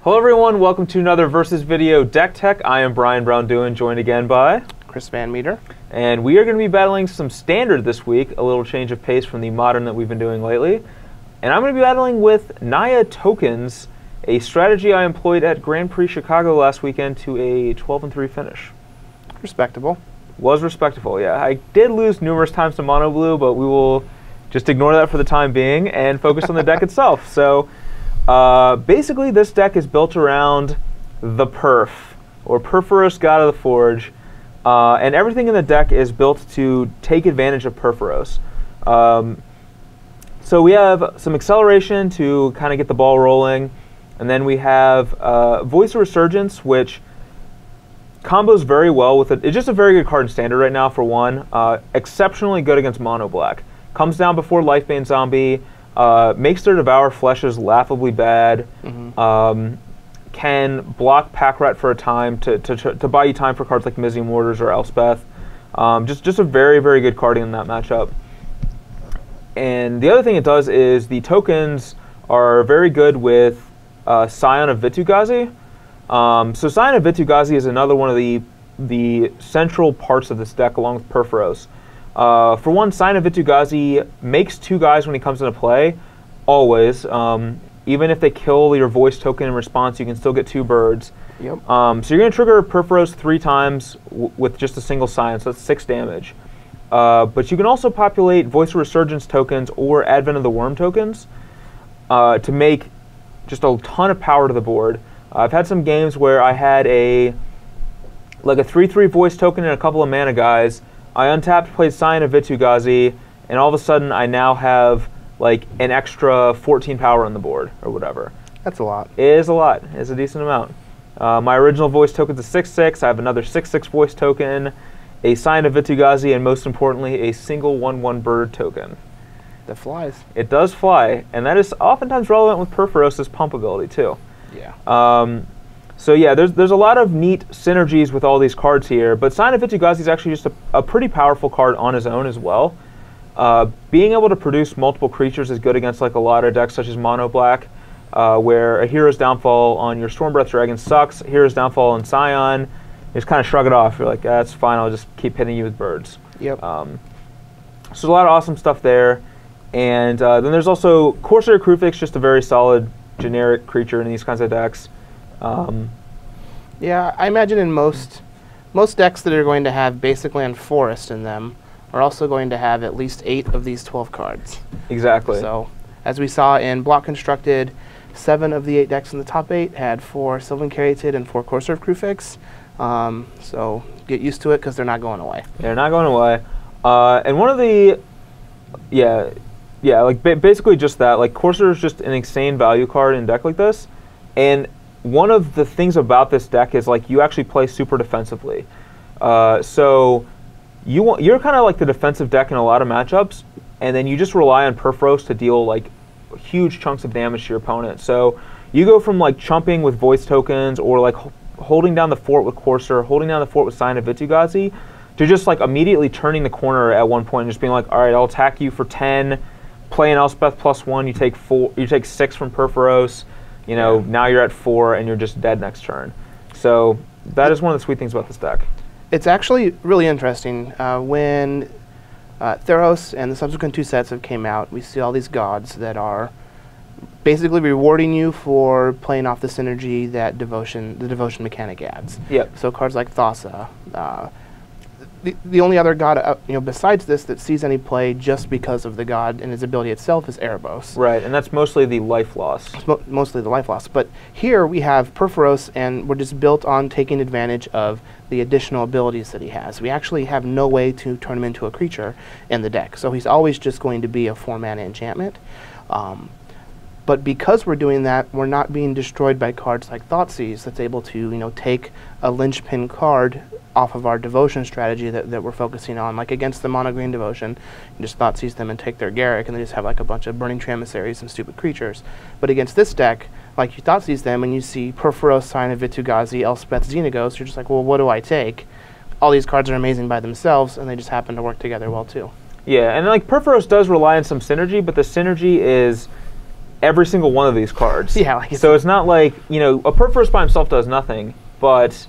Hello everyone, welcome to another Versus Video Deck Tech. I am Brian Braun-Duin, joined again by Chris Van Meter. And we are going to be battling some Standard this week, a little change of pace from the Modern that we've been doing lately. And I'm going to be battling with Naya tokens, a strategy I employed at Grand Prix Chicago last weekend to a 12-3 finish. Respectable. Was respectable, yeah. I did lose numerous times to Mono Blue, but we will just ignore that for the time being and focus on the deck itself. So basically this deck is built around the Perf, or Perforos, God of the Forge, and everything in the deck is built to take advantage of Perforos. So we have some acceleration to kind of get the ball rolling, and then we have Voice of Resurgence, which combos very well with it. It's just a very good card in Standard right now, for one. Exceptionally good against Mono Black. Comes down before Lifebane Zombie, makes their Devour Fleshes laughably bad, can block Pack Rat for a time to buy you time for cards like Mizzy Mortars or Elspeth. Just a very, very good card in that matchup. And the other thing it does is the tokens are very good with Scion of Vitu-Ghazi. So Scion of Vitu-Ghazi is another one of the central parts of this deck along with Perforos. For one, Scion of Vitu-Ghazi makes 2 guys when he comes into play, always. Even if they kill your voice token in response, you can still get 2 birds. Yep. So you're going to trigger Perforos 3 times with just a single Scion, so that's 6 damage. But you can also populate Voice of Resurgence tokens or Advent of the Worm tokens to make just a ton of power to the board. I've had some games where I had a 3/3 voice token and a couple of mana guys. I untapped, played Scion of Vitu-Ghazi, and all of a sudden I now have like an extra 14 power on the board or whatever. That's a lot. It is a lot. It's a decent amount. My original voice token's a 6/6. I have another 6/6 voice token, a Scion of Vitu-Ghazi, and most importantly, a single 1/1 bird token. That flies. It does fly, and that is oftentimes relevant with Perforos' pump ability too. Yeah. So yeah, there's a lot of neat synergies with all these cards here, but Scion of Vitu-Ghazi is actually just a pretty powerful card on his own as well. Being able to produce multiple creatures is good against like a lot of decks such as Mono Black, where a Hero's Downfall on your Stormbreath Dragon sucks, Hero's Downfall on Scion, you just kind of shrug it off. You're like, that's fine, I'll just keep hitting you with birds. Yep. So there's a lot of awesome stuff there. And then there's also Corsair Krufix, just a very solid generic creature in these kinds of decks. Yeah, I imagine in most decks that are going to have basic land forest in them are also going to have at least 8 of these 12 cards. Exactly. So, as we saw in Block Constructed, 7 of the 8 decks in the top 8 had 4 Sylvan Caryatid and 4 Corsair Krufix. So get used to it because they're not going away. They're not going away. And one of the, like basically just that. Like Corsair is just an insane value card in a deck like this, and one of the things about this deck is like you actually play super defensively. So you're kind of like the defensive deck in a lot of matchups, and then you just rely on Perforos to deal like huge chunks of damage to your opponent. So you go from like chumping with voice tokens or like holding down the fort with Corsair, holding down the fort with Scion of Vitu-Ghazi, to just like immediately turning the corner at one point and just being like, all right, I'll attack you for 10, play an Elspeth +1, you take 6 from Perforos. You know, now you're at 4 and you're just dead next turn. So that is one of the sweet things about this deck. It's actually really interesting. When Theros and the subsequent 2 sets have came out, we see all these gods that are basically rewarding you for playing off the synergy that the devotion mechanic adds. Yep. So cards like Thassa. The only other god besides this that sees any play just because of the god and his ability itself is Erebos. Right, and that's mostly the life loss. Mostly the life loss. But here we have Perforos, and we're just built on taking advantage of the additional abilities that he has. We actually have no way to turn him into a creature in the deck, so he's always just going to be a 4-mana enchantment. But because we're doing that, we're not being destroyed by cards like Thoughtseize that's able to take a linchpin card off of our devotion strategy that we're focusing on. Like against the mono green devotion, you just Thoughtseize them and take their Garruk, and they just have like a bunch of burning Tramissaries and stupid creatures. But against this deck, like you Thoughtseize them and you see Perforos, Scion of Vitu-Ghazi, Elspeth, Xenagos, you're just like, well, what do I take? All these cards are amazing by themselves, and they just happen to work together well too. Yeah, and like Perforos does rely on some synergy, but the synergy is every single one of these cards. Yeah. Like So it's not like, you know, a Perforos by himself does nothing, but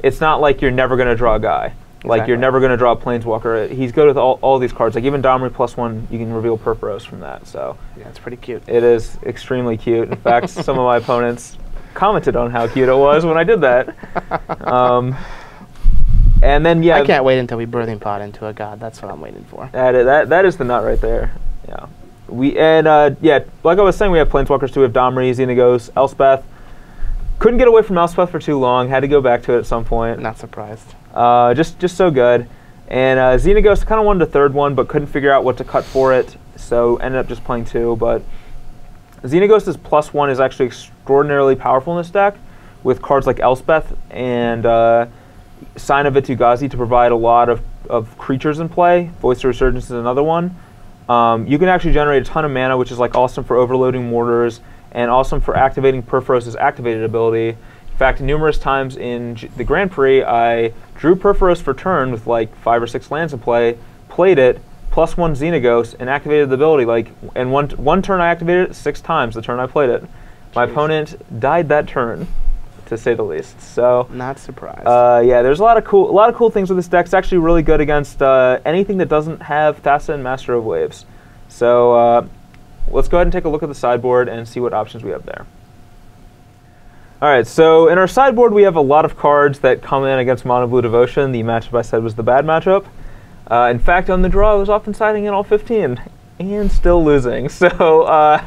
it's not like you're never going to draw a guy. Like, you're never going to draw a Planeswalker. He's good with all these cards. Like, even Domri +1, you can reveal Perforos from that. So yeah, it's pretty cute. it is extremely cute. In fact, some of my opponents commented on how cute it was when I did that. And then, yeah. I can't wait until we Birthing Pod into a god. That's what I'm waiting for. That is the nut right there. Yeah. Yeah, like I was saying, we have Planeswalkers too. We have Domri, Xenagos, Elspeth. Couldn't get away from Elspeth for too long. Had to go back to it at some point. Not surprised. Just so good. And Xenagos, kind of wanted a third one, but couldn't figure out what to cut for it, so ended up just playing 2. But Xenagos' +1 is actually extraordinarily powerful in this deck, with cards like Elspeth and Sign of Vitu-Ghazi to provide a lot of creatures in play. Voice of Resurgence is another one. You can actually generate a ton of mana, which is like awesome for overloading mortars, and awesome for activating Perforos' activated ability. In fact, numerous times in the Grand Prix, I drew Perforos for turn with like 5 or 6 lands in play, played it, +1 Xenagos, and activated the ability. Like, and one turn I activated it 6 times the turn I played it. My opponent died that turn, to say the least. So not surprised. Yeah, there's a lot of cool things with this deck. It's actually really good against anything that doesn't have Thassa and Master of Waves. So let's go ahead and take a look at the sideboard and see what options we have there. Alright, so in our sideboard we have a lot of cards that come in against Mono Blue Devotion. The matchup I said was the bad matchup. In fact, on the draw I was often siding in all 15 and still losing. So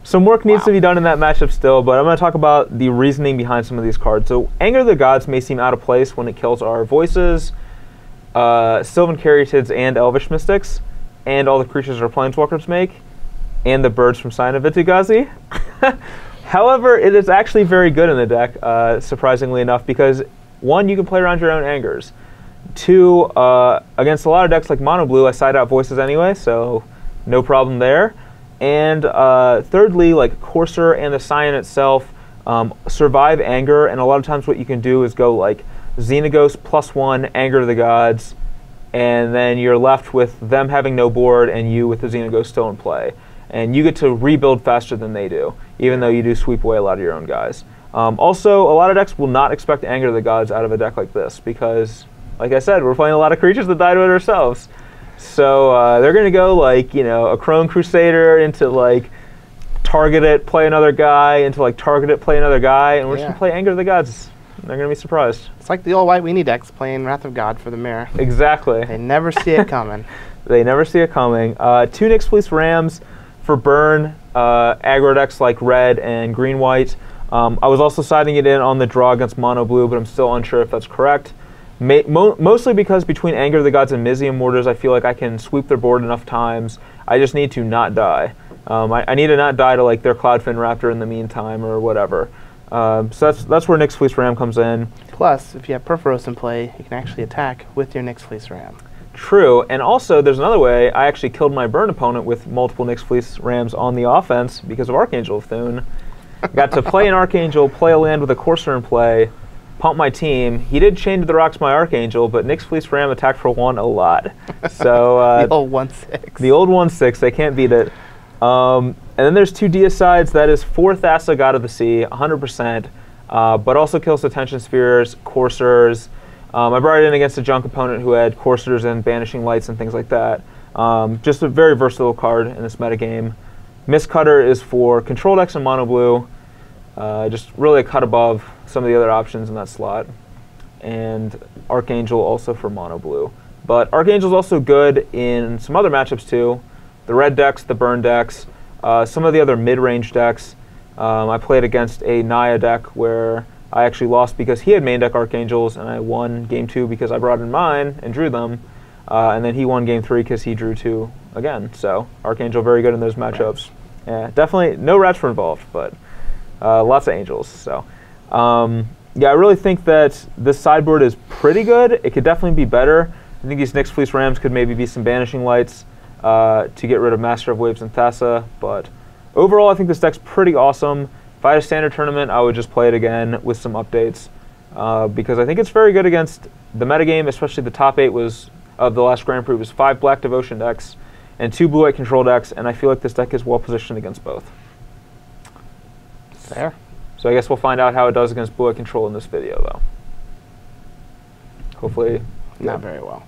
some work needs to be done in that matchup still, but I'm going to talk about the reasoning behind some of these cards. So Anger of the Gods may seem out of place when it kills our Voices, Sylvan Caryatids, and Elvish Mystics, and all the creatures our Planeswalkers make, and the birds from Sign of Vitu-Ghazi. However, it is actually very good in the deck, surprisingly enough, because 1, you can play around your own Angers. 2, against a lot of decks like Mono Blue, I side out Voices anyway, so no problem there. And thirdly, like Courser and the Scion itself survive Anger, and a lot of times what you can do is go like Xenagos +1, Anger of the Gods, and then you're left with them having no board and you with the Xenagos still in play. And you get to rebuild faster than they do, even though you do sweep away a lot of your own guys. Also, a lot of decks will not expect Anger of the Gods out of a deck like this, because, like I said, we're playing a lot of creatures that die to it ourselves. So they're going to go like, you know, a Crone Crusader into like target it, play another guy, into like target it, play another guy, and we're just going to play Anger of the Gods. They're going to be surprised. It's like the old White Weenie decks playing Wrath of God for the mirror. Exactly. They never see it coming. They never see it coming. 2 Nyx Fleece Rams for burn, aggro decks like red and green-white. I was also siding it in on the draw against Mono Blue, but I'm still unsure if that's correct. Mostly because between Anger of the Gods and Mizium Mortars, I feel like I can sweep their board enough times. I just need to not die. I need to not die to like their Cloudfin Raptor in the meantime or whatever. So that's where Nyx Fleece Ram comes in. Plus, if you have Perforos in play, you can actually attack with your Nyx Fleece Ram. True, and also there's another way. I actually killed my burn opponent with multiple Nyx Fleece Rams on the offense because of Archangel of Thune. Got to play an Archangel, play a land with a Courser in play, pump my team. He did Chain to the Rocks my Archangel, but Nyx Fleece Ram attacked for 1 a lot. So the old 1/6. The old 1/6, they can't beat it. And then there's 2 Deicides. That is 4 Thassa, God of the Sea, 100%, but also kills Attention Spheres, Coursers. I brought it in against a junk opponent who had Coursers and Banishing Lights and things like that. Just a very versatile card in this metagame. Mistcutter is for control decks and Mono Blue. Just really a cut above some of the other options in that slot. And Archangel also for Mono Blue. But Archangel's also good in some other matchups too. The red decks, the burn decks, some of the other mid-range decks. I played against a Naya deck where I actually lost because he had main deck Archangels, and I won game 2 because I brought in mine and drew them. And then he won game 3 because he drew 2 again. So Archangel very good in those matchups. Yeah, definitely no rats were involved, but lots of angels. So yeah, I really think that this sideboard is pretty good. It could definitely be better. I think these Nyx Fleece Rams could maybe be some Banishing Lights to get rid of Master of Waves and Thassa. But overall, I think this deck's pretty awesome. If I had a standard tournament, I would just play it again with some updates because I think it's very good against the metagame, especially the top 8 of the last Grand Prix was 5 Black Devotion decks and 2 Blue-White Control decks, and I feel like this deck is well positioned against both. There. So I guess we'll find out how it does against blue-eye control in this video, though. Hopefully, not very well.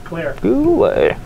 Clear. Goulet.